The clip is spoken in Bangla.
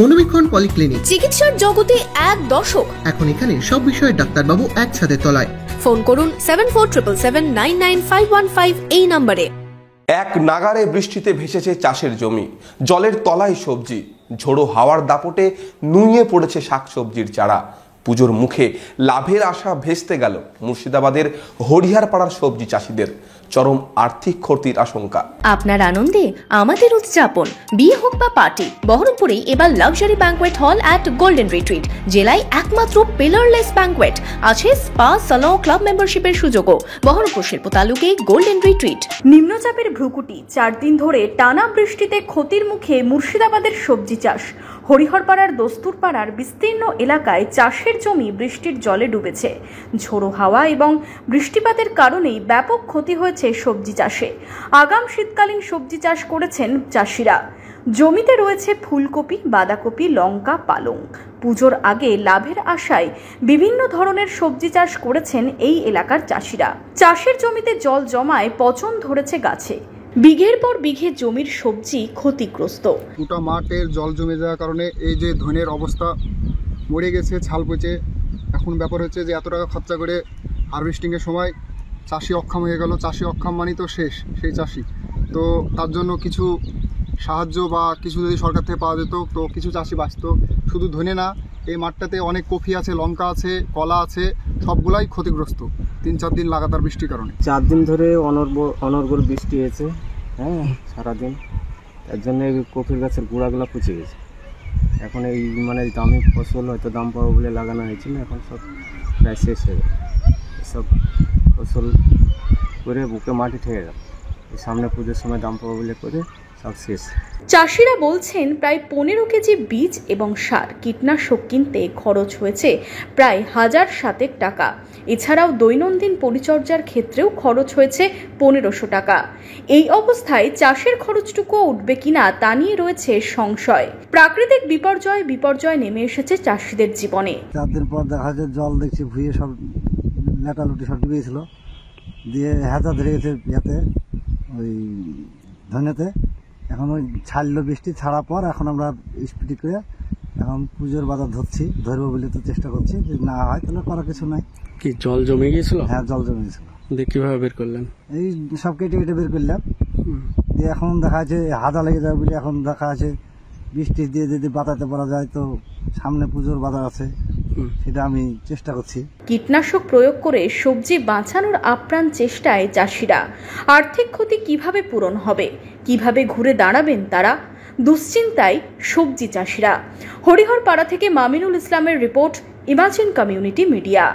মনোবীক্ষণ পলিক্লিনিক, চিকিৎসার জগতে এক দশক। এখন এখানে সব বিষয়ে ডাক্তারবাবু এক ছাদের তলায়। ফোন করুন 7477799515 এই নম্বরে। এক নাগারে বৃষ্টিতে ভেসেছে চাষের জমি, জলের তলায় সবজি, ঝোড়ো হাওয়ার দাপটে নুয়ে পড়েছে শাকসবজির চারা। পুজোর মুখে লাভের আশা ভেস্তে গেল মুর্শিদাবাদের হরিহারপাড়ার সবজি চাষিদের। চরম আর্থিক ক্ষতির আশঙ্কা। আপনার আনন্দে আমাদের উদযাপন। বিয়ে হোক বা পার্টি, বহরমপুরে এবার luxury banquet hall at golden retreat. জেলায় একমাত্র পিলারলেস ব্যাংকোয়েট, আছে স্পা, সালন, ক্লাব মেম্বারশিপের সুযোগও। বহরমপুর শিল্প তালুকে গোল্ডেন রিট্রিট। নিম্নচাপের ভ্রুকুটি, 4 দিন ধরে টানা বৃষ্টিতে ক্ষতির মুখে মুর্শিদাবাদের সবজি চাষ। হরিহরপাড়ার দস্তুরপাড়ার বিস্তীর্ণ এলাকায় চাষের জমি বৃষ্টির জলে ডুবেছে। ঝোড়ো হাওয়া এবং বৃষ্টিপাতের কারণেই ব্যাপক ক্ষতি হয়েছে সবজি চাষে। আগাম শীতকালীন সবজি চাষ করেছেন চাষিরা। জমিতে রয়েছে ফুলকপি, বাঁধাকপি, লঙ্কা, পালং। পুজোর আগে লাভের আশায় বিভিন্ন ধরনের সবজি চাষ করেছেন এই এলাকার চাষিরা। চাষের জমিতে জল জমায় পচন ধরেছে গাছে। বিঘের পর বিঘে জমির সবজি ক্ষতিগ্রস্ত। গোটা মাঠের জল জমে যাওয়ার কারণে এই যে ধনের অবস্থা, মরে গেছে, ছাল পচে। এখন ব্যাপার হচ্ছে যে এত টাকা খরচা করে হারভেস্টিংয়ের সময় চাষি অক্ষম হয়ে গেল। চাষি অক্ষম মানেই তো শেষ সেই চাষি। তো তার জন্য কিছু সাহায্য বা কিছু যদি সরকার থেকে পাওয়া যেত তো কিছু চাষি বাঁচত। শুধু ধনে না, এই মাঠটাতে অনেক কফি আছে, লঙ্কা আছে, কলা আছে, সবগুলাই ক্ষতিগ্রস্ত 3-4 দিন লাগাতার বৃষ্টির কারণে। 4 দিন ধরে অনর্গল বৃষ্টি হয়েছে, হ্যাঁ, সারাদিন। তার জন্য এই কফির গাছের গোড়াগুলো পচে গেছে। এখন এই দামি ফসল হয়তো দাম পাবো বলে লাগানো হয়েছিল, এখন সব প্রায় শেষ হয়ে গেল। সব ফসল করে বুকে মাটি ঠেকে গেল। সামনে পুজোর সময় দাম পাবো বলে করে সব শেষ। চাষিরা বলছেন প্রায় 15 কেজি বীজ এবং সার, কীটনাশক কিনতে খরচ হয়েছে প্রায় 1007 টাকা। এছাড়াও দৈনন্দিন পরিচর্যার ক্ষেত্রেও খরচ হয়েছে 1500 টাকা। এই অবস্থায় চাষের খরচটুকু উঠবে কিনা তা নিয়ে রয়েছে সংশয়। প্রাকৃতিক বিপর্যয় নেমে এসেছে চাষিদের জীবনে। 4 দিন পর দেখা যায় জল দেখছি ভুঁয়ে সব লেটালুটি সব ডুবেছিল, দিয়ে হেঁচা ধরে গেছে ইয়াতে, ওই ধনেতে। এখন ওই ছাড়লো, বৃষ্টি ছাড়ার পর এখন আমরা স্পিড করে এখন পুজোর বাজার ধরবো বলে তো চেষ্টা করছি। যদি না হয় তাহলে করার কিছু নাই। কি জল জমে গিয়েছিল? হ্যাঁ, জল জমে গেছিল। কিভাবে বের করলেন? এই সব কেটে বের করলাম, দিয়ে এখন দেখা যাচ্ছে হাজা লেগে যাবে বলে এখন দেখা আছে বৃষ্টি দিয়ে যদি বাঁচাতে পারা যায় তো সামনে পুজোর বাজার আছে, সেটা আমি চেষ্টা করছি। কীটনাশক প্রয়োগ করে সবজি বাঁচানোর আপ্রাণ চেষ্টায় চাষিরা। আর্থিক ক্ষতি কিভাবে পূরণ হবে, কিভাবে ঘুরে দাঁড়াবেন তারা, দুশ্চিন্তায় সবজি চাষিরা। হরিহরপাড়া থেকে মামিনুল ইসলামের রিপোর্ট, ইমাজিন কমিউনিটি মিডিয়া।